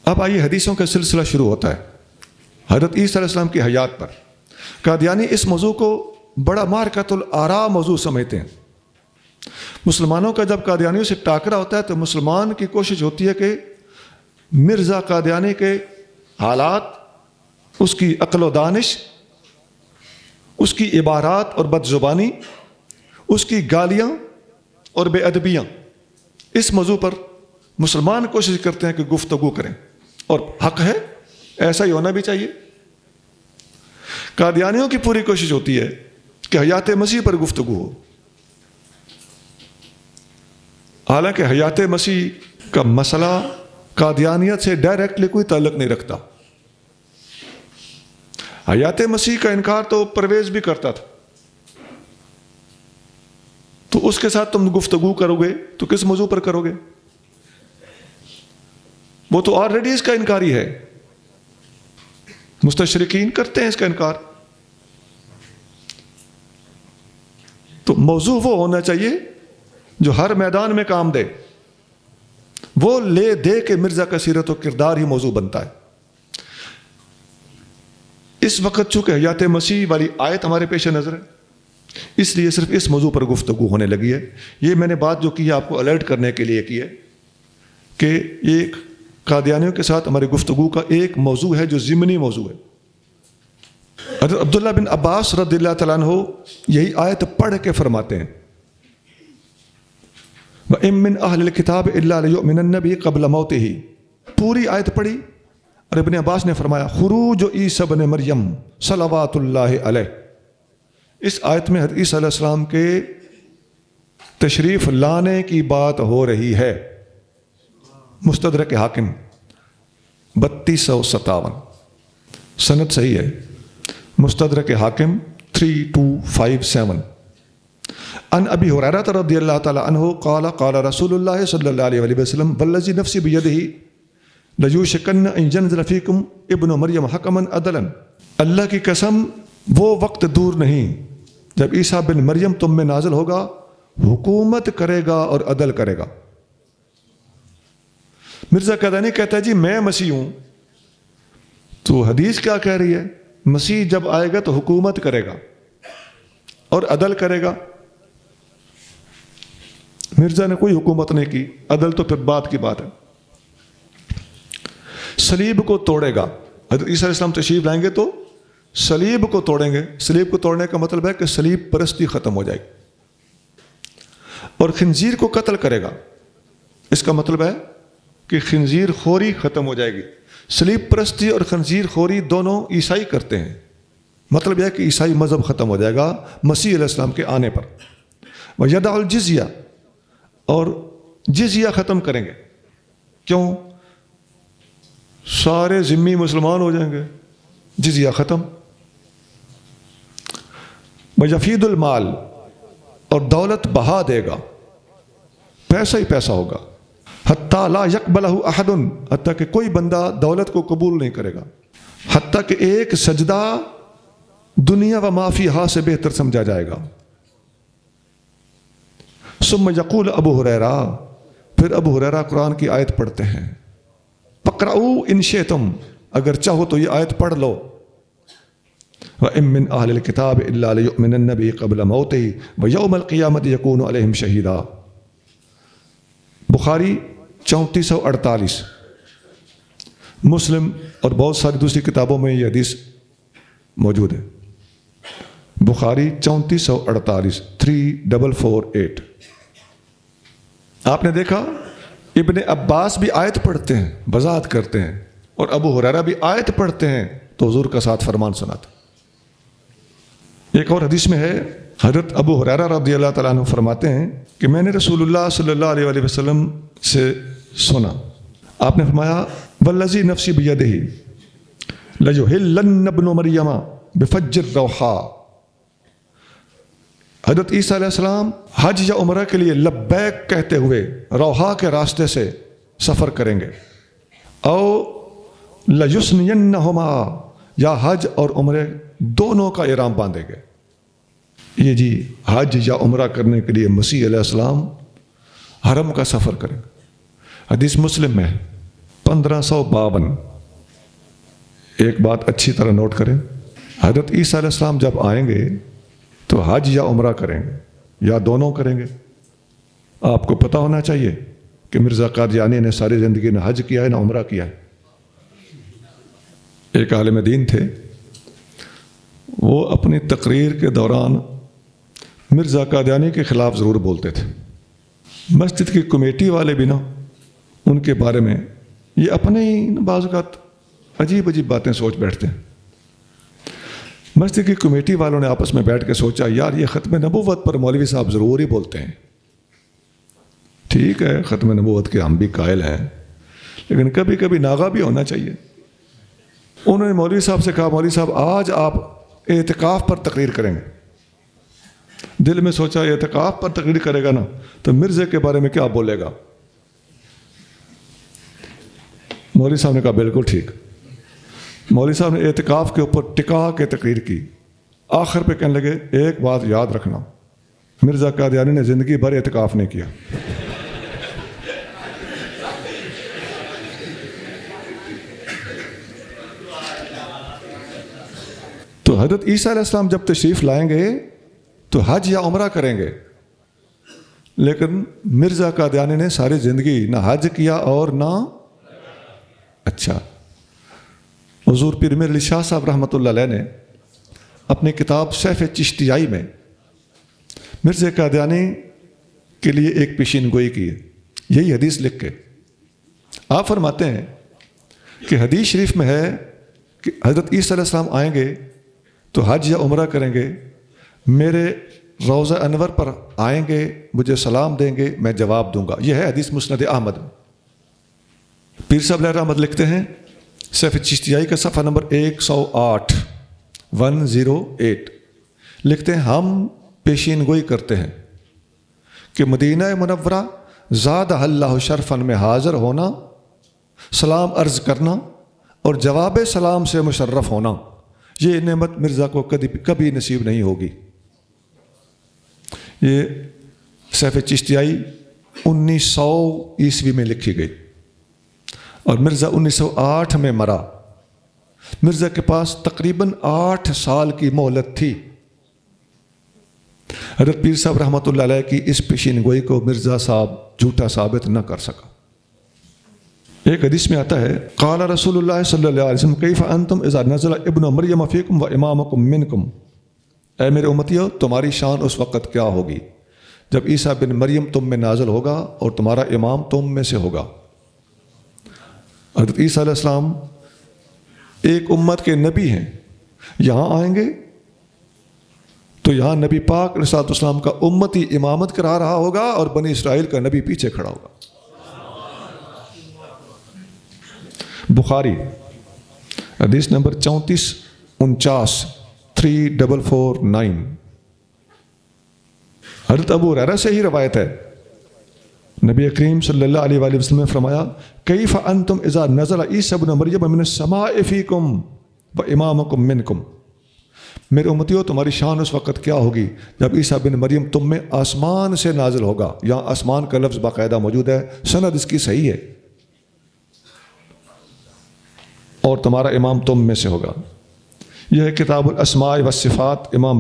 اب آئیے حدیثوں کا سلسلہ شروع ہوتا ہے حضرت عیسیٰ علیہ السلام کی حیات پر۔ قادیانی اس موضوع کو بڑا مارکۃ الآراء موضوع سمجھتے ہیں۔ مسلمانوں کا جب قادیانیوں سے ٹاکرا ہوتا ہے تو مسلمان کی کوشش ہوتی ہے کہ مرزا قادیانی کے حالات، اس کی عقل و دانش، اس کی عبارات اور بد زبانی، اس کی گالیاں اور بے ادبیاں، اس موضوع پر مسلمان کوشش کرتے ہیں کہ گفتگو کریں، اور حق ہے، ایسا ہی ہونا بھی چاہیے۔ قادیانیوں کی پوری کوشش ہوتی ہے کہ حیات مسیح پر گفتگو ہو، حالانکہ حیات مسیح کا مسئلہ قادیانیت سے ڈائریکٹلی کوئی تعلق نہیں رکھتا۔ حیات مسیح کا انکار تو پرویز بھی کرتا تھا، تو اس کے ساتھ تم گفتگو کرو گے تو کس موضوع پر کرو گے؟ وہ تو آلریڈی اس کا انکاری ہے، مستشرقین کرتے ہیں اس کا انکار۔ تو موضوع وہ ہونا چاہیے جو ہر میدان میں کام دے، وہ لے دے کے مرزا کا سیرت و کردار ہی موضوع بنتا ہے۔ اس وقت چونکہ حیات مسیح والی آیت ہمارے پیش نظر ہے، اس لیے صرف اس موضوع پر گفتگو ہونے لگی ہے۔ یہ میں نے بات جو کی ہے آپ کو الرٹ کرنے کے لیے کی ہے کہ ایک قادیانیوں کے ساتھ ہماری گفتگو کا ایک موضوع ہے جو ضمنی موضوع ہے۔ حضرت عبداللہ بن عباس رضی اللہ تعالیٰ عنہ یہی آیت پڑھ کے فرماتے ہیں، وَإِن مِّنْ أَهْلِ الْكِتَابِ إِلَّا لَيُؤْمِنَنَّ بِهِ قَبْلَ مَوْتِهِ، پوری آیت پڑھی اور ابن عباس نے فرمایا خروج عیسیٰ ابن مریم صلوات اللہ علیہ۔ اس آیت میں حضرت عیسیٰ علیہ السلام کے تشریف لانے کی بات ہو رہی ہے۔ مستدرک حاکم 3257، سند صحیح ہے، مستدرک حاکم 3257۔ ان ابی ہریرہ رضی اللہ تعالی عنہ قال قال رسول اللہ صلی اللہ علیہ وسلم والذی نفسی بیدہ لیوشکن ان ینزل فیکم ابن مریم حکما عدلا، اللہ کی قسم وہ وقت دور نہیں جب عیسیٰ بن مریم تم میں نازل ہوگا، حکومت کرے گا اور عدل کرے گا۔ مرزا قادیانی کہتا ہے جی میں مسیح ہوں، تو حدیث کیا کہہ رہی ہے؟ مسیح جب آئے گا تو حکومت کرے گا اور عدل کرے گا۔ مرزا نے کوئی حکومت نہیں کی، عدل تو پھر بات کی بات ہے۔ صلیب کو توڑے گا، حضرت عیسیٰ علیہ السلام تشریف لائیں گے تو صلیب کو توڑیں گے۔ صلیب کو توڑنے کا مطلب ہے کہ صلیب پرستی ختم ہو جائے گی، اور خنزیر کو قتل کرے گا۔ اس کا مطلب ہے کہ خنزیر خوری ختم ہو جائے گی۔ صلیب پرستی اور خنزیر خوری دونوں عیسائی کرتے ہیں، مطلب یہ ہے کہ عیسائی مذہب ختم ہو جائے گا مسیح علیہ السلام کے آنے پر۔ وَيَدَعُ الْجِزْيَةَ، اور جزیہ ختم کریں گے۔ کیوں؟ سارے ذمی مسلمان ہو جائیں گے، جزیہ ختم۔ وَيَفِيدُ الْمَالِ، اور دولت بہا دے گا، پیسہ ہی پیسہ ہوگا۔ حتیٰ لا يقبلہ احد، حتیٰ کہ کوئی بندہ دولت کو قبول نہیں کرے گا، حتیٰ کہ ایک سجدہ دنیا و ما فیہا سے بہتر سمجھا جائے گا۔ ثم یقول ابو ہریرہ، پھر ابو ہریرہ قرآن کی آیت پڑھتے ہیں، فَقْرَؤُوا إِن شِئْتُمْ، اگر چاہو تو یہ آیت پڑھ لو، وَإِن مِّنْ أَهْلِ الْكِتَابِ إِلَّا لَيُؤْمِنَنَّ بِهِ قَبْلَ مَوْتِهِ وَيَوْمَ الْقِيَامَةِ يَكُونُ عَلَيْهِمْ شَهِيدًا۔ بخاری 3448، مسلم اور بہت ساری دوسری کتابوں میں یہ حدیث موجود ہے۔ بخاری 3448 3448۔ آپ نے دیکھا ابن عباس بھی آیت پڑھتے ہیں، وضاحت کرتے ہیں، اور ابو ہریرہ بھی آیت پڑھتے ہیں تو حضور کا ساتھ فرمان سناتے۔ ایک اور حدیث میں ہے، حضرت ابو ہریرہ رضی اللہ تعالیٰ عنہ فرماتے ہیں کہ میں نے رسول اللہ صلی اللہ علیہ وسلم سے سنا، آپ نے فرمایا والذی نفسی بیدہ لیحلن ابن مریم بفجر روحا، حضرت عیسیٰ علیہ السلام حج یا عمرہ کے لیے لبیک کہتے ہوئے روحا کے راستے سے سفر کریں گے، او لیسنینہما، یا حج اور عمرے دونوں کا احرام باندھیں گے۔ یہ جی حج یا عمرہ کرنے کے لیے مسیح علیہ السلام حرم کا سفر کریں گے۔ حدیث مسلم میں ہے 1552 ایک بات اچھی طرح نوٹ کریں، حضرت عیسیٰ علیہ السلام جب آئیں گے تو حج یا عمرہ کریں گے یا دونوں کریں گے۔ آپ کو پتہ ہونا چاہیے کہ مرزا قادیانی نے ساری زندگی نہ حج کیا ہے نہ عمرہ کیا ہے۔ ایک عالم دین تھے، وہ اپنی تقریر کے دوران مرزا قادیانی کے خلاف ضرور بولتے تھے۔ مسجد کی کمیٹی والے بھی نا ان کے بارے میں یہ اپنے ہی بعض اوقات عجیب عجیب باتیں سوچ بیٹھتے ہیں۔ مسجد کی کمیٹی والوں نے آپس میں بیٹھ کے سوچا یار یہ ختم نبوت پر مولوی صاحب ضرور ہی بولتے ہیں۔ ٹھیک ہے، ختم نبوت کے ہم بھی قائل ہیں، لیکن کبھی کبھی ناغہ بھی ہونا چاہیے۔ انہوں نے مولوی صاحب سے کہا مولوی صاحب آج آپ اعتکاف پر تقریر کریں گے۔ دل میں سوچا اعتکاف پر تقریر کرے گا نا تو مرزے کے بارے میں کیا بولے گا۔ مولوی صاحب نے کہا بالکل ٹھیک۔ مولوی صاحب نے اعتکاف کے اوپر ٹکا کے تقریر کی۔ آخر پہ کہنے لگے ایک بات یاد رکھنا، مرزا قادیانی نے زندگی بھر اعتکاف نہیں کیا۔ تو حضرت عیسیٰ علیہ السلام جب تشریف لائیں گے تو حج یا عمرہ کریں گے، لیکن مرزا قادیانی نے ساری زندگی نہ حج کیا اور نہ اچھا۔ حضور پیر میر علی شاہ صاحب رحمۃ اللہ علیہ نے اپنی کتاب سیف چشتیائی میں مرزا قادیانی کے لیے ایک پیشین گوئی کی ہے، یہی حدیث لکھ کے آپ فرماتے ہیں کہ حدیث شریف میں ہے کہ حضرت عیسیٰ علیہ السلام آئیں گے تو حج یا عمرہ کریں گے، میرے روضہ انور پر آئیں گے، مجھے سلام دیں گے، میں جواب دوں گا۔ یہ ہے حدیث مسند احمد۔ پیر صاحب علیہ رحمت لکھتے ہیں سیف چشتیائی کا صفحہ نمبر 108 لکھتے ہیں ہم پیشین گوئی کرتے ہیں کہ مدینہ منورہ زادہ اللہ شرفن میں حاضر ہونا، سلام عرض کرنا اور جواب سلام سے مشرف ہونا، یہ نعمت مرزا کو کبھی نصیب نہیں ہوگی۔ یہ سیف چشتیائی 1900 عیسوی میں لکھی گئی اور مرزا 1908 میں مرا۔ مرزا کے پاس تقریباً 8 سال کی مہلت تھی۔ حضرت پیر صاحب رحمۃ اللہ علیہ کی اس پیشین گوئی کو مرزا صاحب جھوٹا ثابت نہ کر سکا۔ ایک حدیث میں آتا ہے قال رسول اللہ صلی اللہ علیہ وسلم کیف انتم اذا نزل ابن مریم فیکم و امامکم منکم، اے میرے امتیو تمہاری شان اس وقت کیا ہوگی جب عیسیٰ بن مریم تم میں نازل ہوگا اور تمہارا امام تم میں سے ہوگا۔ حضرت عیسیٰ علیہ السلام ایک امت کے نبی ہیں، یہاں آئیں گے تو یہاں نبی پاک علیہ السلام کا امتی امامت کرا رہا ہوگا اور بنی اسرائیل کا نبی پیچھے کھڑا ہوگا۔ بخاری حدیث نمبر 3449 حضرت ابو ہریرہ سے ہی روایت ہے، نبی کریم صلی اللہ علیہ وآلہ وسلم نے فرمایا کیف انتم اذا نزل عیسی ابن مریم من السماء فیکم و امامکم منکم، میرے امتیو تمہاری شان اس وقت کیا ہوگی جب عیسیٰ بن مریم تم میں آسمان سے نازل ہوگا۔ یہاں آسمان کا لفظ باقاعدہ موجود ہے، سند اس کی صحیح ہے، اور تمہارا امام تم میں سے ہوگا۔ یہ ہے کتاب الاسماء والصفات، امام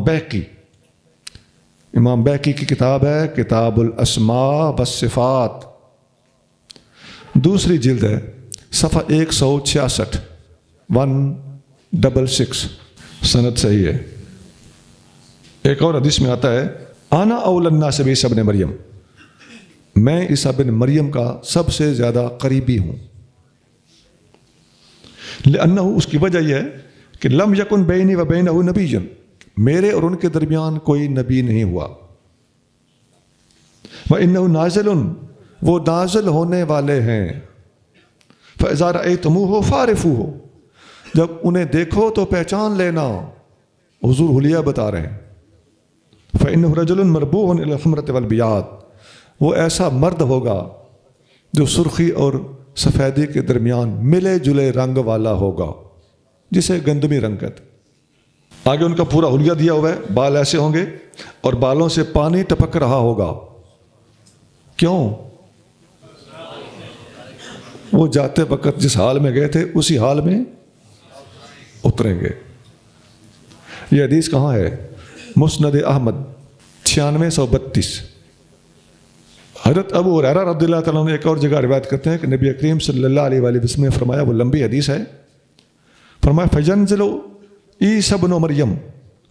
بیہقی کی کتاب ہے کتاب الاسماء والصفات، دوسری جلد ہے، صفحہ 166 166، سند صحیح ہے۔ ایک اور حدیث میں آتا ہے انا اول الناس بعیسی ابن مریم، میں عیسیٰ بن مریم کا سب سے زیادہ قریبی ہوں۔ لأنہ، اس کی وجہ یہ ہے کہ لم یکن بینی و بینہ نبی، میرے اور ان کے درمیان کوئی نبی نہیں ہوا۔ وَإِنَّهُ نازل، وہ نازل ہونے والے ہیں۔ فَإِذَا رَأَيْتُمُوهُ فَاعْرِفُوهُ، جب انہیں دیکھو تو پہچان لینا۔ حضور حلیہ بتا رہے ہیں فَإِنَّهُ رَجُلٌ مَرْبُوعٌ إِلَى الْحُمْرَةِ وَالْبِيَاضِ، وہ ایسا مرد ہوگا جو سرخی اور سفیدی کے درمیان ملے جلے رنگ والا ہوگا، جسے گندمی رنگ کہتے۔ آگے ان کا پورا حلیہ دیا ہوا ہے، بال ایسے ہوں گے اور بالوں سے پانی ٹپک رہا ہوگا۔ کیوں؟ وہ جاتے وقت جس حال میں گئے تھے اسی حال میں اتریں گے۔ یہ حدیث کہاں ہے؟ مسند احمد 9632۔ حضرت ابو ہریرہ رضی اللہ تعالیٰ عنہ ایک اور جگہ روایت کرتے ہیں کہ نبی کریم صلی اللہ علیہ وآلہ وسلم نے فرمایا، وہ لمبی حدیث ہے، فرمایا فینزل عیسی ابن مریم،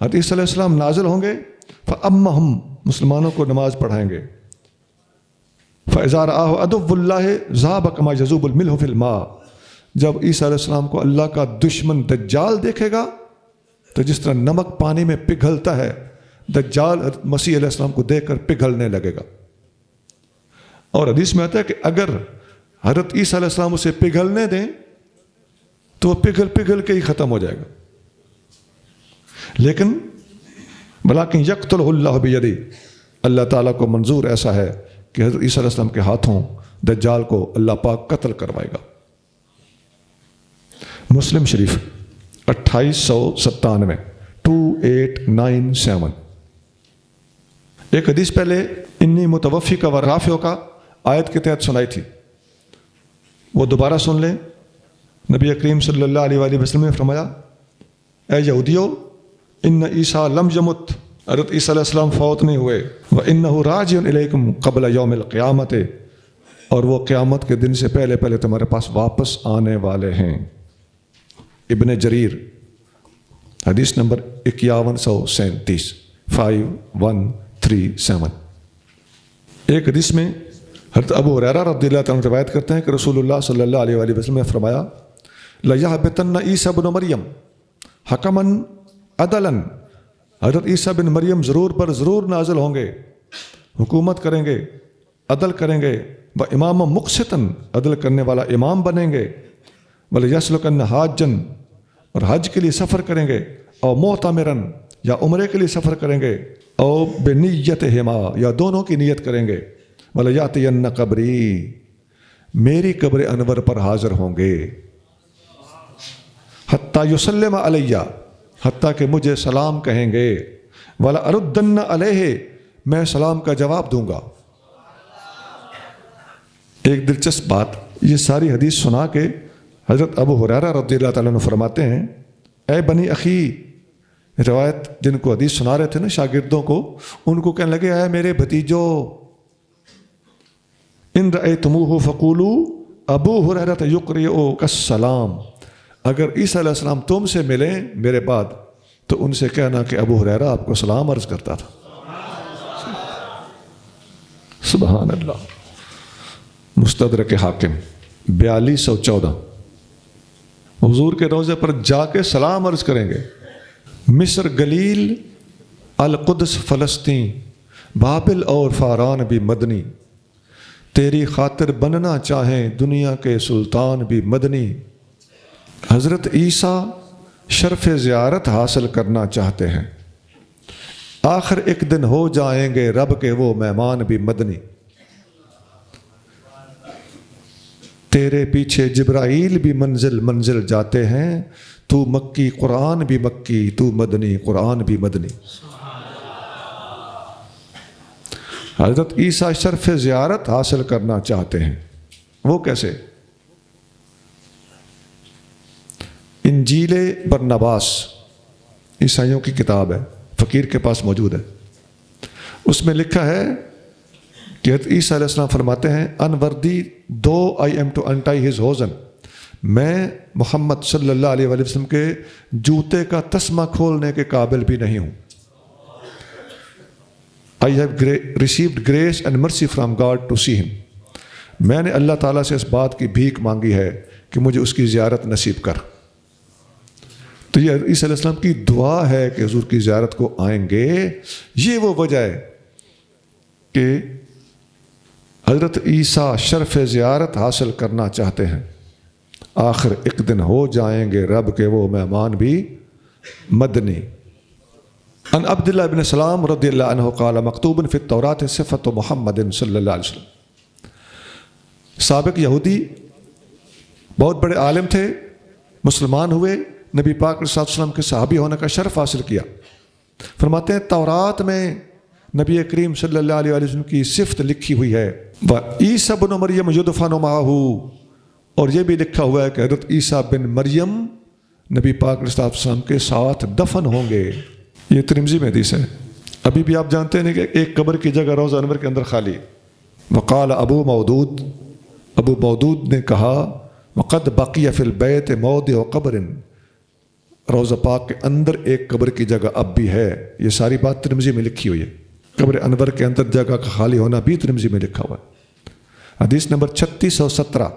حضرت عیسیٰ علیہ السلام نازل ہوں گے، فامہم، مسلمانوں کو نماز پڑھائیں گے، فاذا رآہ عدو اللہ ذہب کما یذوب الملح فی الماء، جب عیسیٰ علیہ السلام کو اللہ کا دشمن دجال دیکھے گا تو جس طرح نمک پانی میں پگھلتا ہے، دجال مسیح علیہ السلام کو دیکھ کر پگھلنے لگے گا۔ اور حدیث میں آتا ہے کہ اگر حضرت عیسیٰ علیہ السلام اسے پگھلنے دیں تو وہ پگھل پگھل کے ہی ختم ہو جائے گا، لیکن بلاکن یقتلہ اللہ بیدی، اللہ تعالیٰ کو منظور ایسا ہے کہ حضرت عیسیٰ علیہ السلام کے ہاتھوں دجال کو اللہ پاک قتل کروائے گا۔ مسلم شریف 2897 2897۔ ایک حدیث پہلے انی متوفی کا و رافعہ کا آیت کے تحت سنائی تھی، وہ دوبارہ سن لیں۔ نبی کریم صلی اللہ علیہ وآلہ وسلم نے فرمایا، اے یہودیو، ان عیسیٰ لم یمت، حضرت عیسیٰ علیہ السلام فوت نہیں ہوئے، وَإِنَّهُ رَاجِعٌ إِلَيْكُمْ قَبْلَ يَوْمِ الْقِيَامَةِ، اور وہ قیامت کے دن سے پہلے پہلے تمہارے پاس واپس آنے والے ہیں۔ ابن جریر حدیث نمبر 5137 5137۔ ایک حدیث میں حضرت ابو ہریرہ رضی اللہ تعالیٰ عنہ روایت کرتے ہیں کہ رسول اللہ صلی اللہ علیہ وآلہ وسلم نے فرمایا، لَيَحْبِطَنَّ عِیسیٰ ابن مریم حکماً عدلاً، حضرت عیسیٰ بن مریم ضرور پر ضرور نازل ہوں گے، حکومت کریں گے، عدل کریں گے، وَإِمَامًا مُقْسِطًا، عدل کرنے والا امام بنیں گے، وَلَيَسْلُكَنَّ حَاجًّا، اور حج کے لیے سفر کریں گے، او معتمراً، یا عمرے کے لیے سفر کریں گے، او بنیتہما، یا دونوں کی نیت کریں گے، وَلَيَأْتِيَنَّ قبری، میری قبر انور پر حاضر ہوں گے، حتیٰ یسلم علیہ، حتیٰ کہ مجھے سلام کہیں گے، وَلَأَرُدَّنَّ عَلَيْهِ، میں سلام کا جواب دوں گا۔ ایک دلچسپ بات، یہ ساری حدیث سنا کے حضرت ابو ہریرہ رضی اللہ تعالیٰ عنہ فرماتے ہیں، اے بنی اخی، روایت جن کو حدیث سنا رہے تھے نا شاگردوں کو، ان کو کہنے لگے، اے میرے بھتیجو، ان رأیتموہ فقولوا ابو ہریرہ یقرئک السلام، اگر عیسیٰ علیہ السلام تم سے ملیں میرے بعد تو ان سے کہنا کہ ابو ہریرہ آپ کو سلام عرض کرتا تھا۔ سبحان اللہ۔ مستدرک حاکم 4214۔ حضور کے روضے پر جا کے سلام عرض کریں گے۔ مصر گلیل، القدس فلسطین، بابل اور فاران بھی مدنی، تیری خاطر بننا چاہیں دنیا کے سلطان بھی مدنی، حضرت عیسیٰ شرف زیارت حاصل کرنا چاہتے ہیں، آخر ایک دن ہو جائیں گے رب کے وہ مہمان بھی مدنی، تیرے پیچھے جبرائیل بھی منزل منزل جاتے ہیں، تو مکی قرآن بھی مکی، تو مدنی قرآن بھی مدنی۔ حضرت عیسیٰ شرف زیارت حاصل کرنا چاہتے ہیں، وہ کیسے؟ انجیل برنباس عیسائیوں کی کتاب ہے، فقیر کے پاس موجود ہے، اس میں لکھا ہے کہ حضرت عیسیٰ علیہ السلام فرماتے ہیں، انوردی دو آئی ایم ٹو انٹائی ہز ہوزن، میں محمد صلی اللہ علیہ وآلہ وسلم کے جوتے کا تسمہ کھولنے کے قابل بھی نہیں ہوں، I have received grace and mercy from God to see him، میں نے اللہ تعالیٰ سے اس بات کی بھیک مانگی ہے کہ مجھے اس کی زیارت نصیب کر۔ تو یہ عیسیٰ علیہ السلام کی دعا ہے کہ حضور کی زیارت کو آئیں گے۔ یہ وہ وجہ ہے کہ حضرت عیسیٰ شرف زیارت حاصل کرنا چاہتے ہیں، آخر ایک دن ہو جائیں گے رب کے وہ مہمان بھی مدنی۔ ان عبداللہ بن سلام رضی اللہ عنہ قال مکتوب فی التوراۃ صفۃ محمد صلی اللہ علیہ وسلم، سابق یہودی بہت بڑے عالم تھے، مسلمان ہوئے، نبی پاک صلی اللہ علیہ وسلم کے صحابی ہونے کا شرف حاصل کیا۔ فرماتے ہیں تورات میں نبی کریم صلی اللہ علیہ وسلم کی صفت لکھی ہوئی ہے، وَعِیسیٰ ابن مریم یدفن مَعَہُ، اور یہ بھی لکھا ہوا ہے کہ حضرت عیسیٰ بن مریم نبی پاک علیہ السلام کے ساتھ دفن ہوں گے. یہ ترمذی میں حدیث ہے. ابھی بھی آپ جانتے ہیں کہ ایک قبر کی جگہ روضہ انور کے اندر خالی. وقال ابو مودود نے کہا وقد بقی فی البیت موضع قبر، روضہ پاک کے اندر ایک قبر کی جگہ اب بھی ہے. یہ ساری بات ترمذی میں لکھی ہوئی ہے. قبر انور کے اندر جگہ کا خالی ہونا بھی ترمذی میں لکھا ہوا ہے. حدیث نمبر 3617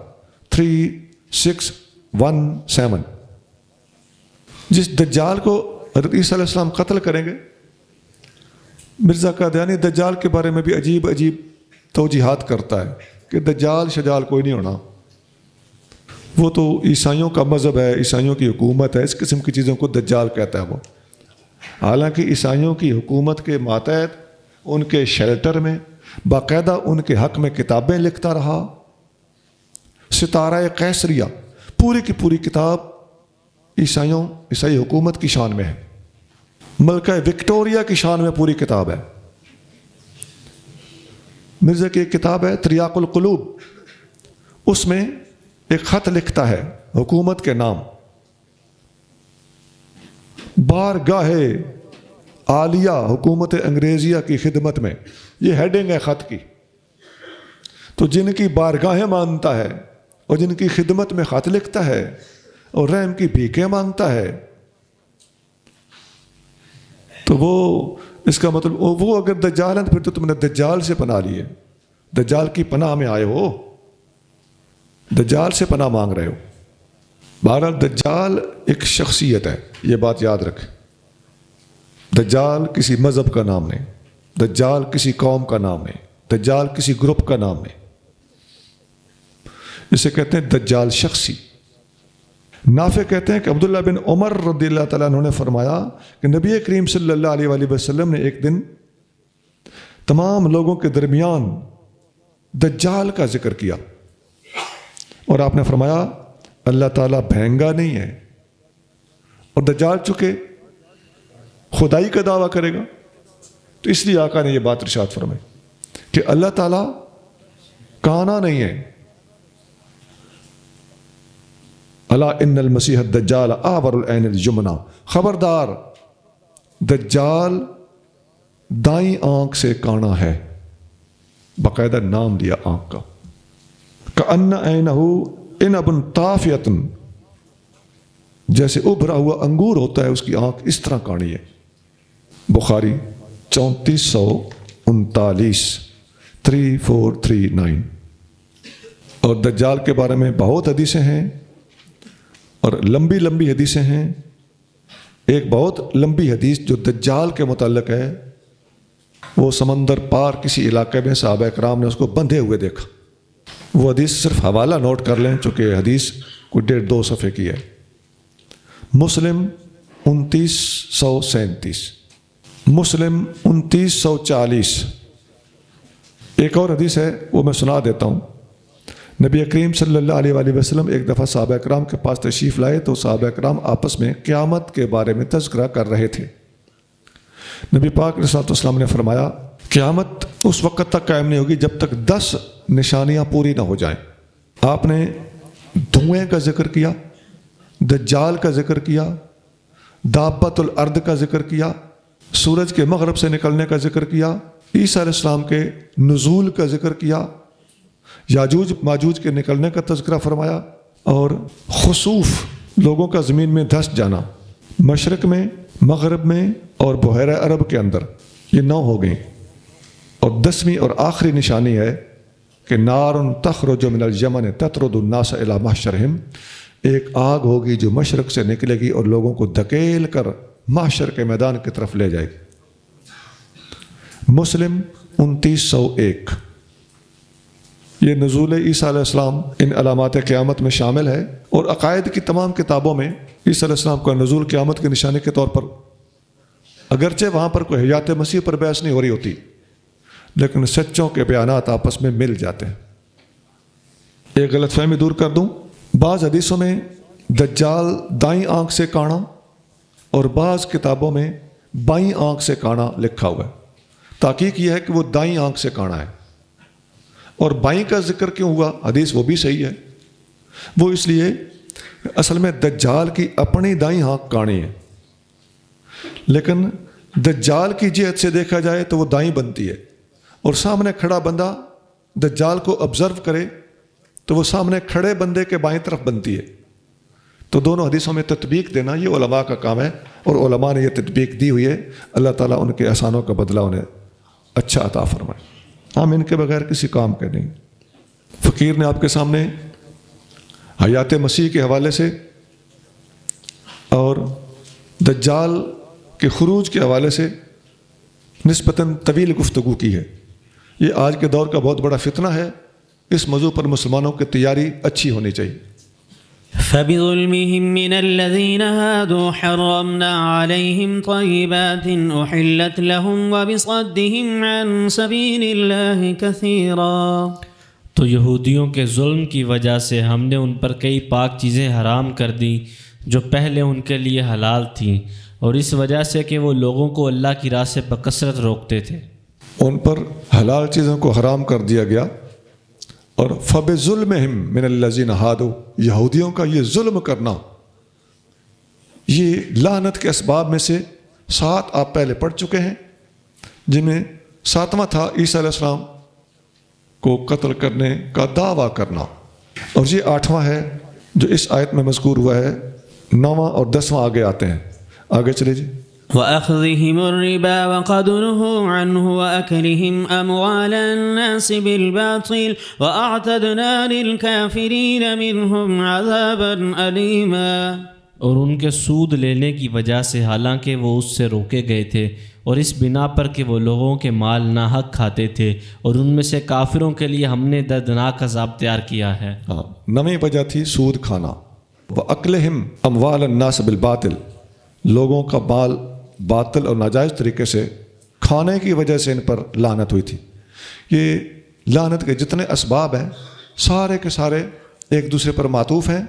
3617. جس دجال کو حضرت عیسیٰ علیہ السلام قتل کریں گے، مرزا قادیانی دجال کے بارے میں بھی عجیب توجیحات کرتا ہے کہ دجال شجال کوئی نہیں ہونا، وہ تو عیسائیوں کا مذہب ہے، عیسائیوں کی حکومت ہے، اس قسم کی چیزوں کو دجال کہتا ہے وہ. حالانکہ عیسائیوں کی حکومت کے ماتحت ان کے شیلٹر میں باقاعدہ ان کے حق میں کتابیں لکھتا رہا. ستارہ قیصریہ پوری کی پوری کتاب عیسائی حکومت کی شان میں ہے. ملکہ وکٹوریہ کی شان میں پوری کتاب ہے. مرزا کی ایک کتاب ہے تریاق القلوب، اس میں ایک خط لکھتا ہے حکومت کے نام، بارگاہ عالیہ حکومت انگریزیہ کی خدمت میں. یہ ہیڈنگ ہے خط کی. تو جن کی بارگاہیں مانتا ہے اور جن کی خدمت میں خط لکھتا ہے اور رحم کی بھیکیں مانگتا ہے، تو وہ اس کا مطلب وہ اگر دجال ہیں پھر تو تم نے دجال سے پناہ لی ہے، دجال کی پناہ میں آئے ہو، دجال سے پناہ مانگ رہے ہو. بہرحال دجال ایک شخصیت ہے، یہ بات یاد رکھیں. دجال کسی مذہب کا نام نہیں، دجال کسی قوم کا نام نہیں، دجال کسی گروپ کا نام نہیں. اسے کہتے ہیں دجال شخصی. نافع کہتے ہیں کہ عبداللہ بن عمر رضی اللہ تعالیٰ عنہ نے فرمایا کہ نبی کریم صلی اللہ علیہ وآلہ وسلم نے ایک دن تمام لوگوں کے درمیان دجال کا ذکر کیا اور آپ نے فرمایا اللہ تعالیٰ بھینگا نہیں ہے، اور دجال چکے خدائی کا دعویٰ کرے گا، تو اس لیے آقا نے یہ بات ارشاد فرمائی کہ اللہ تعالیٰ کانا نہیں ہے. الا ان المسیح الدجال اعور العین الجمنہ، خبردار دجال دائیں آنکھ سے کانا ہے. باقاعدہ نام دیا آنکھ کا. کأن عینہ عنب طافیۃ، جیسے ابھرا ہوا انگور ہوتا ہے اس کی آنکھ اس طرح کاڑی ہے. بخاری 3439 3439. اور دجال کے بارے میں بہت حدیثیں ہیں اور لمبی لمبی حدیثیں ہیں. ایک بہت لمبی حدیث جو دجال کے متعلق ہے، وہ سمندر پار کسی علاقے میں صحابہ کرام نے اس کو بندھے ہوئے دیکھا. وہ حدیث صرف حوالہ نوٹ کر لیں چونکہ حدیث کوئی 1.5-2 صفحے کی ہے. مسلم 2937، مسلم 2940. ایک اور حدیث ہے وہ میں سنا دیتا ہوں. نبی کریم صلی اللہ علیہ وآلہ وسلم ایک دفعہ صحابہ کرام کے پاس تشریف لائے تو صحابہ کرام آپس میں قیامت کے بارے میں تذکرہ کر رہے تھے. نبی پاک علیہ السلام نے فرمایا قیامت اس وقت تک قائم نہیں ہوگی جب تک 10 نشانیاں پوری نہ ہو جائیں. آپ نے دھوئیں کا ذکر کیا، دجال کا ذکر کیا، دابۃ الارض کا ذکر کیا، سورج کے مغرب سے نکلنے کا ذکر کیا، عیسیٰ علیہ السلام کے نزول کا ذکر کیا، یاجوج ماجوج کے نکلنے کا تذکرہ فرمایا، اور خسوف لوگوں کا زمین میں دھس جانا، مشرق میں، مغرب میں اور بحیرہ عرب کے اندر. یہ 9 ہو گئیں. اور 10ویں اور آخری نشانی ہے کہ نار تخرج من الیمن تطرد الناس الی محشرہم، ایک آگ ہوگی جو مشرق سے نکلے گی اور لوگوں کو دھکیل کر محشر کے میدان کی طرف لے جائے گی. مسلم 2901. یہ نزول عیسیٰ علیہ السلام ان علامات قیامت میں شامل ہے، اور عقائد کی تمام کتابوں میں عیسیٰ علیہ السلام کا نزول قیامت کے نشانے کے طور پر، اگرچہ وہاں پر کوئی حیات مسیح پر بحث نہیں ہو رہی ہوتی، لیکن سچوں کے بیانات آپس میں مل جاتے ہیں. ایک غلط فہمی دور کر دوں، بعض حدیثوں میں دجال دائیں آنکھ سے کانا اور بعض کتابوں میں بائیں آنکھ سے کانا لکھا ہوا ہے. تحقیق یہ ہے کہ وہ دائیں آنکھ سے کانا ہے. اور بائیں کا ذکر کیوں ہوا، حدیث وہ بھی صحیح ہے، وہ اس لیے اصل میں دجال کی اپنی دائیں ہاتھ کانی ہے، لیکن دجال کی جہت سے دیکھا جائے تو وہ دائیں بنتی ہے، اور سامنے کھڑا بندہ دجال کو آبزرو کرے تو وہ سامنے کھڑے بندے کے بائیں طرف بنتی ہے۔ تو دونوں حدیثوں میں تطبیق دینا یہ علماء کا کام ہے، اور علماء نے یہ تطبیق دی ہوئی ہے۔ اللہ تعالیٰ ان کے احسانوں کا بدلہ انہیں اچھا عطا فرمائے۔ ہم ان کے بغیر کسی کام کے نہیں۔ فقیر نے آپ کے سامنے حیات مسیح کے حوالے سے اور دجال کے خروج کے حوالے سے نسبتاً طویل گفتگو کی ہے۔ یہ آج کے دور کا بہت بڑا فتنہ ہے، اس موضوع پر مسلمانوں کی تیاری اچھی ہونی چاہیے۔ فبظلمهم من الذين هادوا حرمنا عليهم طيبات أحلت لهم وبصدهم عن سبيل الله كثيرا۔ تو یہودیوں کے ظلم کی وجہ سے ہم نے ان پر کئی پاک چیزیں حرام کر دیں جو پہلے ان کے لیے حلال تھیں، اور اس وجہ سے کہ وہ لوگوں کو اللہ کی راہ سے بکثرت روکتے تھے، ان پر حلال چیزوں کو حرام کر دیا گیا۔ اور فبظلمہم من الذین ہادوا، یہودیوں کا یہ ظلم کرنا، یہ لعنت کے اسباب میں سے 7 آپ پہلے پڑھ چکے ہیں، جن میں 7واں تھا عیسیٰ علیہ السلام کو قتل کرنے کا دعویٰ کرنا، اور یہ 8واں ہے جو اس آیت میں مذکور ہوا ہے۔ 9واں اور 10واں آگے آتے ہیں، آگے چلے جی۔ وأخذهم الربا وقد نهوا عنه وأكلهم أموال الناس بالباطل وأعتدنا للكافرين منهم عذابا أليما۔ اور ان کے سود لینے کی وجہ سے حالانکہ وہ اس سے روکے گئے تھے، اور اس بنا پر کہ وہ لوگوں کے مال ناحق کھاتے تھے، اور ان میں سے کافروں کے لیے ہم نے دردناک عذاب تیار کیا ہے۔ 9ویں وجہ تھی سود کھانا۔ وَأَكْلِهِمْ أَمْوَالَ النَّاسِ بِالْبَاطِلِ، لوگوں کا مال باطل اور ناجائز طریقے سے کھانے کی وجہ سے ان پر لعنت ہوئی تھی۔ یہ لعنت کے جتنے اسباب ہیں سارے کے سارے ایک دوسرے پر معطوف ہیں،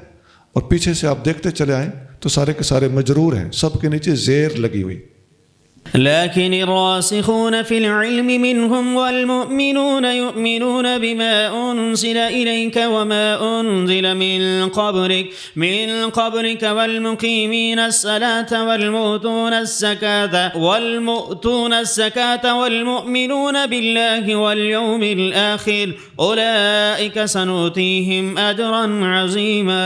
اور پیچھے سے آپ دیکھتے چلے آئیں تو سارے کے سارے مجرور ہیں، سب کے نیچے زیر لگی ہوئی۔ لكن الراسخون في العلم منهم والمؤمنون يؤمنون بما أنزل إليك وما أنزل من قبلك والمقيمين الصلاة والمؤتون الزكاة والمؤمنون بالله واليوم الآخر أولئك سنؤتيهم أجرا عظيما۔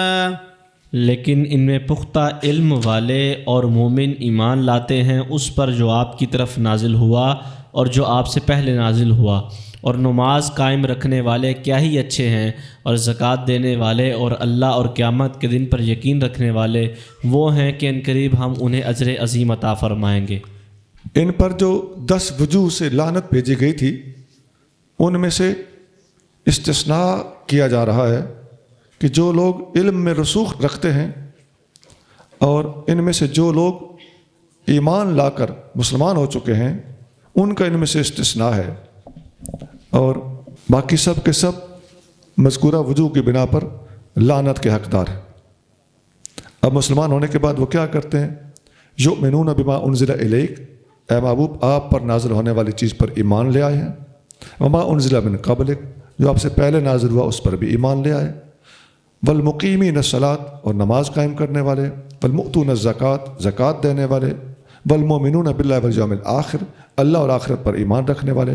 لیکن ان میں پختہ علم والے اور مومن ایمان لاتے ہیں اس پر جو آپ کی طرف نازل ہوا اور جو آپ سے پہلے نازل ہوا، اور نماز قائم رکھنے والے کیا ہی اچھے ہیں، اور زکوٰۃ دینے والے اور اللہ اور قیامت کے دن پر یقین رکھنے والے وہ ہیں کہ انقریب ہم انہیں اجر عظیم عطا فرمائیں گے۔ ان پر جو 10 وجوہ سے لعنت بھیجی گئی تھی ان میں سے استثناء کیا جا رہا ہے کہ جو لوگ علم میں رسوخ رکھتے ہیں، اور ان میں سے جو لوگ ایمان لا کر مسلمان ہو چکے ہیں ان کا ان میں سے استثناء ہے، اور باقی سب کے سب مذکورہ وجوہ کی بنا پر لعنت کے حقدار ہیں۔ اب مسلمان ہونے کے بعد وہ کیا کرتے ہیں؟ یؤمنون بما انزل الیک، اے محبوب آپ پر نازل ہونے والی چیز پر ایمان لے آئے ہیں، وما انزل من قبلک، جو آپ سے پہلے نازل ہوا اس پر بھی ایمان لے آئے، والمقیمین الصلاۃ، اور نماز قائم کرنے والے، والمؤتون الزکاۃ، زکوٰۃ دینے والے، والمؤمنون باللہ والیوم الآخر، اللہ اور آخرت پر ایمان رکھنے والے،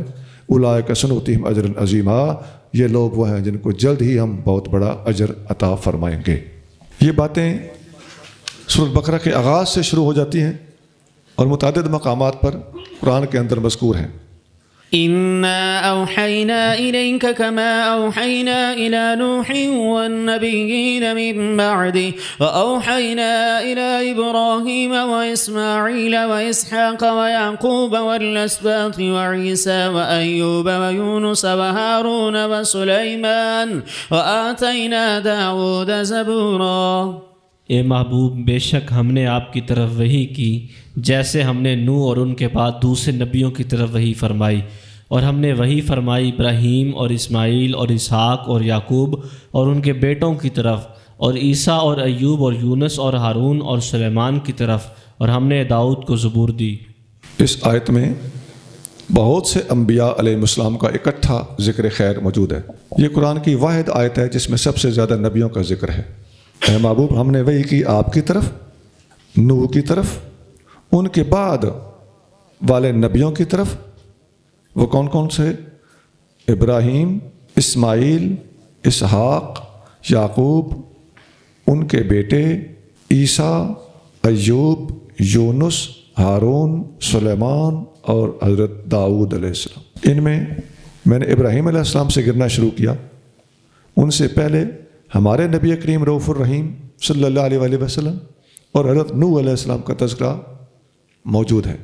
اولئک سنؤتیہم اجرا عظیما، یہ لوگ وہ ہیں جن کو جلد ہی ہم بہت بڑا اجر عطا فرمائیں گے۔ یہ باتیں سورۃ بقرہ کے آغاز سے شروع ہو جاتی ہیں اور متعدد مقامات پر قرآن کے اندر مذکور ہیں۔ إنا أوحينا إليك كما أوحينا إلى نوح والنبيين من بعده وأوحينا إلى إبراهيم وإسماعيل وإسحاق ويعقوب والأسباط وعيسى وأيوب ويونس وهارون وسليمان وآتينا داود زبورا۔ اے محبوب، بے شک ہم نے آپ کی طرف وحی کی جیسے ہم نے نوح اور ان کے بعد دوسرے نبیوں کی طرف وحی فرمائی، اور ہم نے وحی فرمائی ابراہیم اور اسماعیل اور اسحاق اور یعقوب اور ان کے بیٹوں کی طرف، اور عیسیٰ اور ایوب اور یونس اور ہارون اور سلیمان کی طرف، اور ہم نے داؤد کو زبور دی۔ اس آیت میں بہت سے انبیاء علیہ السلام کا اکٹھا ذکر خیر موجود ہے۔ یہ قرآن کی واحد آیت ہے جس میں سب سے زیادہ نبیوں کا ذکر ہے۔ اے محبوب، ہم نے وحی کی آپ کی طرف، نوح کی طرف، ان کے بعد والے نبیوں کی طرف۔ وہ کون کون سے؟ ابراہیم، اسماعیل، اسحاق، یعقوب، ان کے بیٹے عیسیٰ، ایوب، یونس، ہارون، سلیمان اور حضرت داؤد علیہ السلام۔ ان میں نے ابراہیم علیہ السلام سے گرنا شروع کیا۔ ان سے پہلے ہمارے نبی کریم رؤوف الرحیم صلی اللہ علیہ وآلہ وسلم اور حضرت نوح علیہ السلام کا تذکرہ موجود ہے۔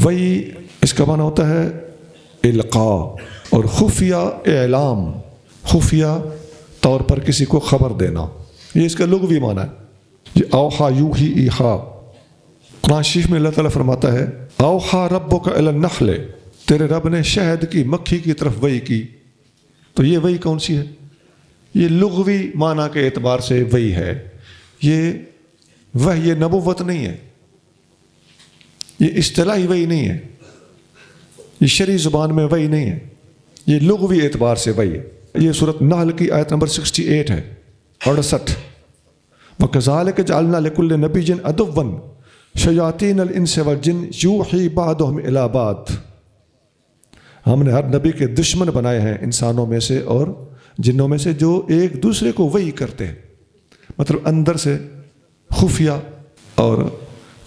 وہی اس کا معنی ہوتا ہے القاء اور خفیہ اعلام، خفیہ طور پر کسی کو خبر دینا، یہ اس کا لغوی معنی ہے۔ یہ اوحا یوحی ایحا، قرآن شریف میں اللہ تعالیٰ فرماتا ہے اوحا ربک الی النحل، تیرے رب نے شہد کی مکھی کی طرف وحی کی۔ تو یہ وحی کون سی ہے؟ یہ لغوی معنی کے اعتبار سے وحی ہے۔ یہ وحی نبوت نہیں ہے، یہ اصطلاحی وحی نہیں ہے، یہ شرعی زبان میں وحی نہیں ہے، یہ لغوی اعتبار سے وحی ہے۔ یہ سورۃ نحل کی آیت نمبر 68 ہے، 68۔ وَكَذَلِكَ جَعَلْنَا لِكُلِّ نَبِيٍّ عَدُوًّا شَيَاطِينَ الْإِنسِ وَالْجِنِّ يُوحِي بَعْضُهُمْ إِلَىٰ بَعْضٍ۔ ہم نے ہر نبی کے دشمن بنائے ہیں انسانوں میں سے اور جنوں میں سے، جو ایک دوسرے کو وحی کرتے ہیں، مطلب اندر سے خفیہ اور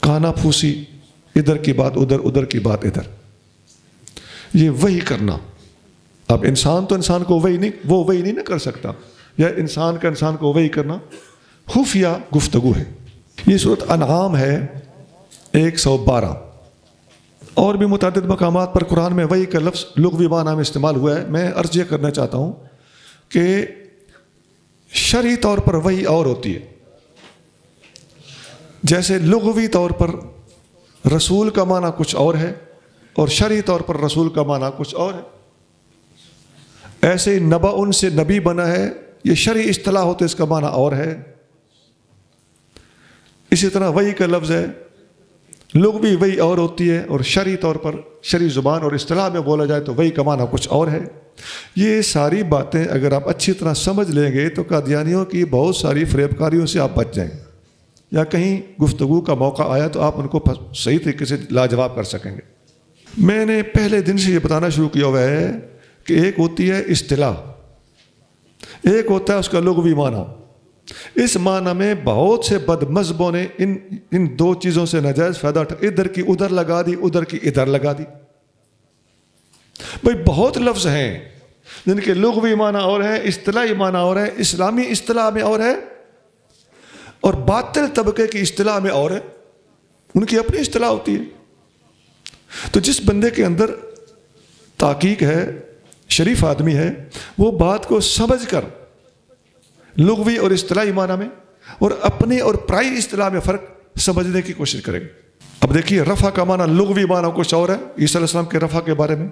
کانا پھوسی، ادھر کی بات ادھر، ادھر کی بات ادھر، یہ وحی کرنا۔ اب انسان تو انسان کو وحی نہیں نہ کر سکتا، یا انسان کا انسان کو وحی کرنا خفیہ گفتگو ہے۔ یہ سورۃ انعام ہے 112۔ اور بھی متعدد مقامات پر قرآن میں وحی کا لفظ لغوی معنی میں استعمال ہوا ہے۔ میں عرض یہ کرنا چاہتا ہوں کہ شرعی طور پر وحی اور ہوتی ہے، جیسے لغوی طور پر رسول کا معنی کچھ اور ہے اور شرعی طور پر رسول کا معنی کچھ اور ہے۔ ایسے نبا ان سے نبی بنا ہے، یہ شرعی اصطلاح ہوتے اس کا معنی اور ہے۔ اسی طرح وحی کا لفظ ہے، لغوی وحی اور ہوتی ہے اور شرعی طور پر شرعی زبان اور اصطلاح میں بولا جائے تو وحی کا معنی کچھ اور ہے۔ یہ ساری باتیں اگر آپ اچھی طرح سمجھ لیں گے تو قادیانیوں کی بہت ساری فریب کاریوں سے آپ بچ جائیں گے، یا کہیں گفتگو کا موقع آیا تو آپ ان کو صحیح طریقے سے لاجواب کر سکیں گے۔ میں نے پہلے دن سے یہ بتانا شروع کیا ہوا ہے کہ ایک ہوتی ہے اصطلاح، ایک ہوتا ہے اس کا لغوی معنی۔ اس معنی میں بہت سے بد مذہبوں نے ان دو چیزوں سے ناجائز فائدہ ادھر کی ادھر لگا دی، ادھر کی ادھر لگا دی۔ بھئی بہت لفظ ہیں جن کے لغوی معنی اور ہے، اصطلاحی معنی اور ہے، اسلامی اصطلاح میں اور ہے، اور باطل طبقے کی اصطلاح میں اور ہے، ان کی اپنی اصطلاح ہوتی ہے۔ تو جس بندے کے اندر تحقیق ہے، شریف آدمی ہے، وہ بات کو سمجھ کر لغوی اور اصطلاحی معنی میں اور اپنی اور پرائی اصطلاح میں فرق سمجھنے کی کوشش کریں گے۔ اب دیکھیے، رفع کا معنی لغوی معنی کچھ اور ہے۔ عیسیٰ علیہ السلام کے رفع کے بارے میں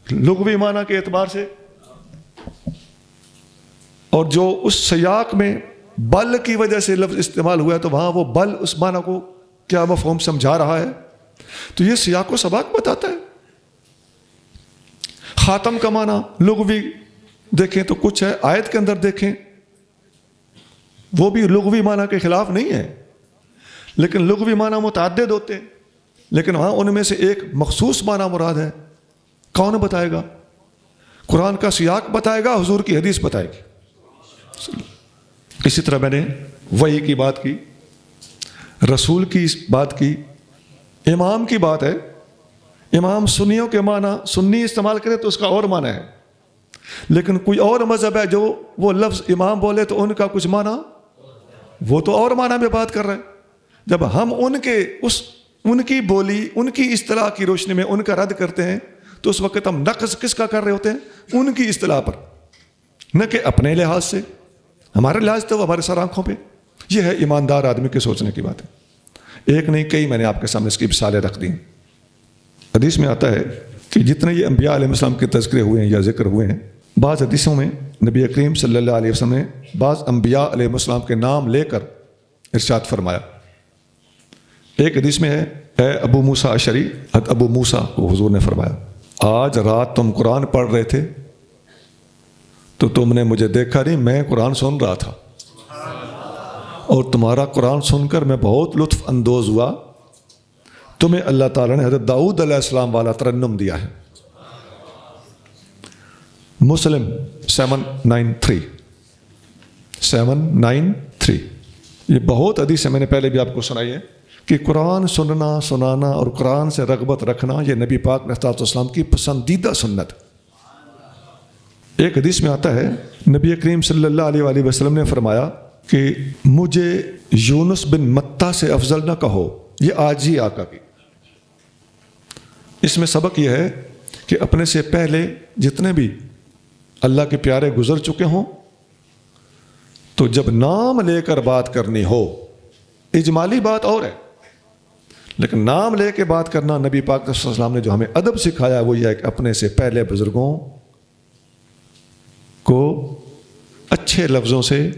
لغوی معنی کے اعتبار سے، اور جو اس سیاق میں بل کی وجہ سے لفظ استعمال ہوا ہے تو وہاں وہ بل اس معنی کو کیا مفہوم سمجھا رہا ہے، تو یہ سیاق و سباق بتاتا ہے۔ خاتم کا معنی لغوی دیکھیں تو کچھ ہے، آیت کے اندر دیکھیں وہ بھی لغوی معنی کے خلاف نہیں ہے، لیکن لغوی معنی متعدد ہوتے ہیں، لیکن وہاں ان میں سے ایک مخصوص معنی مراد ہے۔ کون بتائے گا؟ قرآن کا سیاق بتائے گا، حضور کی حدیث بتائے گی۔ اسی طرح میں نے وحی کی بات کی، رسول کی بات کی، امام کی بات ہے۔ امام سنیوں کے معنی سنی استعمال کرے تو اس کا اور معنی ہے، لیکن کوئی اور مذہب ہے جو وہ لفظ امام بولے تو ان کا کچھ معنی، وہ تو اور معنی میں بات کر رہے ہیں۔ جب ہم ان کی بولی، ان کی اصطلاح کی روشنی میں ان کا رد کرتے ہیں تو اس وقت ہم نقص کس کا کر رہے ہوتے ہیں؟ ان کی اصطلاح پر، نہ کہ اپنے لحاظ سے۔ ہمارے لحاظ تو وہ ہمارے سر آنکھوں پہ۔ یہ ہے ایماندار آدمی کے سوچنے کی بات ہے، ایک نہیں کئی میں نے آپ کے سامنے اس کی مثالیں رکھ دی۔ حدیث میں آتا ہے کہ جتنے یہ انبیاء علیہ السلام کے تذکرے ہوئے ہیں یا ذکر ہوئے ہیں، بعض حدیثوں میں نبی کریم صلی اللہ علیہ وسلم نے بعض انبیاء علیہ السلام کے نام لے کر ارشاد فرمایا۔ ایک حدیث میں ہے اے ابو موسیٰ اشعری، حضرت ابو موسیٰ کو حضور نے فرمایا آج رات تم قرآن پڑھ رہے تھے تو تم نے مجھے دیکھا نہیں، میں قرآن سن رہا تھا اور تمہارا قرآن سن کر میں بہت لطف اندوز ہوا۔ تمہیں اللہ تعالیٰ نے حضرت داؤد علیہ السلام والا ترنم دیا ہے۔ مسلم 793 یہ بہت حدیث ہے، میں نے پہلے بھی آپ کو سنائی ہے کہ قرآن سننا سنانا اور قرآن سے رغبت رکھنا یہ نبی پاک علیہ السلام کی پسندیدہ سنت۔ ایک حدیث میں آتا ہے نبی کریم صلی اللہ علیہ وآلہ وسلم نے فرمایا کہ مجھے یونس بن متیٰ سے افضل نہ کہو، یہ عاجزی آقا کی۔ اس میں سبق یہ ہے کہ اپنے سے پہلے جتنے بھی اللہ کے پیارے گزر چکے ہوں تو جب نام لے کر بات کرنی ہو، اجمالی بات اور ہے لیکن نام لے کے بات کرنا، نبی پاک صلی اللہ علیہ وسلم نے جو ہمیں ادب سکھایا وہ یہ ہے کہ اپنے سے پہلے بزرگوں کو اچھے لفظوں سے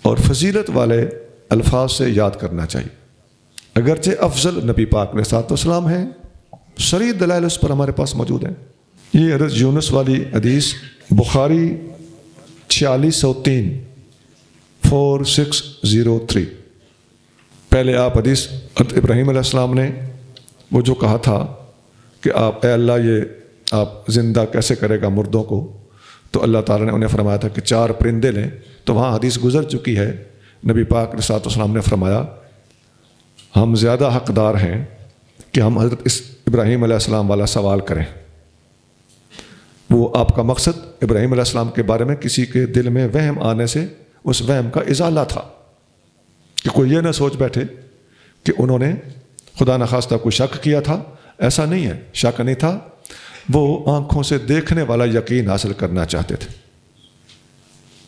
اور فضیلت والے الفاظ سے یاد کرنا چاہیے۔ اگرچہ افضل نبی پاک علیہ السلام ہیں، صریح دلائل اس پر ہمارے پاس موجود ہیں۔ یہ حضرت یونس والی حدیث بخاری 4603 پہلے آپ حدیث حضرت ابراہیم علیہ السلام نے وہ جو کہا تھا کہ آپ اے اللہ یہ آپ زندہ کیسے کرے گا مردوں کو، تو اللہ تعالیٰ نے انہیں فرمایا تھا کہ 4 پرندے لیں، تو وہاں حدیث گزر چکی ہے۔ نبی پاک علیہ السلام نے فرمایا ہم زیادہ حقدار ہیں کہ ہم حضرت ابراہیم علیہ السلام والا سوال کریں۔ وہ آپ کا مقصد ابراہیم علیہ السلام کے بارے میں کسی کے دل میں وہم آنے سے اس وہم کا ازالہ تھا کہ کوئی یہ نہ سوچ بیٹھے کہ انہوں نے خدا نخواستہ کوئی شک کیا تھا، ایسا نہیں ہے، شک نہیں تھا، وہ آنکھوں سے دیکھنے والا یقین حاصل کرنا چاہتے تھے۔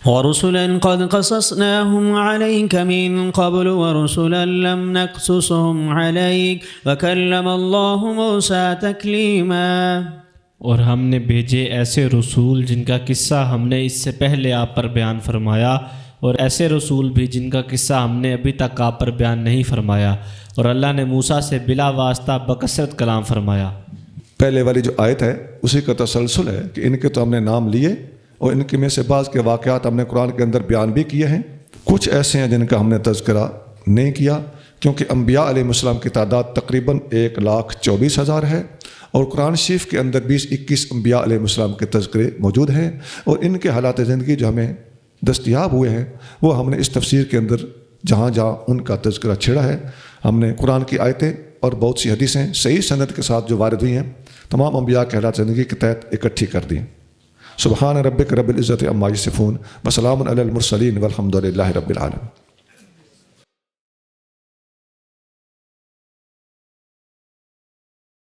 وَرُسُلًا قَدْ قَصَصْنَاهُمْ عَلَيْكَ مِن قَبْلُ وَرُسُلًا لَمْ نَقْصُصْهُمْ عَلَيْكَ وَكَلَّمَ اللَّهُ مُوسَىٰ تَكْلِيمًا، اور ہم نے بھیجے ایسے رسول جن کا قصہ ہم نے اس سے پہلے آپ پر بیان فرمایا، اور ایسے رسول بھی جن کا قصہ ہم نے ابھی تک آپ پر بیان نہیں فرمایا، اور اللہ نے موسیٰ سے بلا واسطہ بکثرت کلام فرمایا۔ پہلے والی جو آیت ہے اسی کا تسلسل ہے کہ ان کے تو ہم نے نام لیے اور ان کے میں سے بعض کے واقعات ہم نے قرآن کے اندر بیان بھی کیے ہیں، کچھ ایسے ہیں جن کا ہم نے تذکرہ نہیں کیا کیونکہ انبیاء علیہ السلام کی تعداد تقریباً 1,24,000 ہے اور قرآن شریف کے اندر 20-21 انبیاء علیہ السلام کے تذکرے موجود ہیں، اور ان کے حالات زندگی جو ہمیں دستیاب ہوئے ہیں وہ ہم نے اس تفسیر کے اندر جہاں جہاں ان کا تذکرہ چھڑا ہے ہم نے قرآن کی آیتیں اور بہت سی حدیثیں صحیح سند کے ساتھ جو وارد ہوئی ہیں تمام انبیاء کے حالات زندگی کے تحت اکٹھی کر دی۔ سبحان ربک رب العزت عما یصفون وسلام علی المرسلین والحمد للہ رب العالمین۔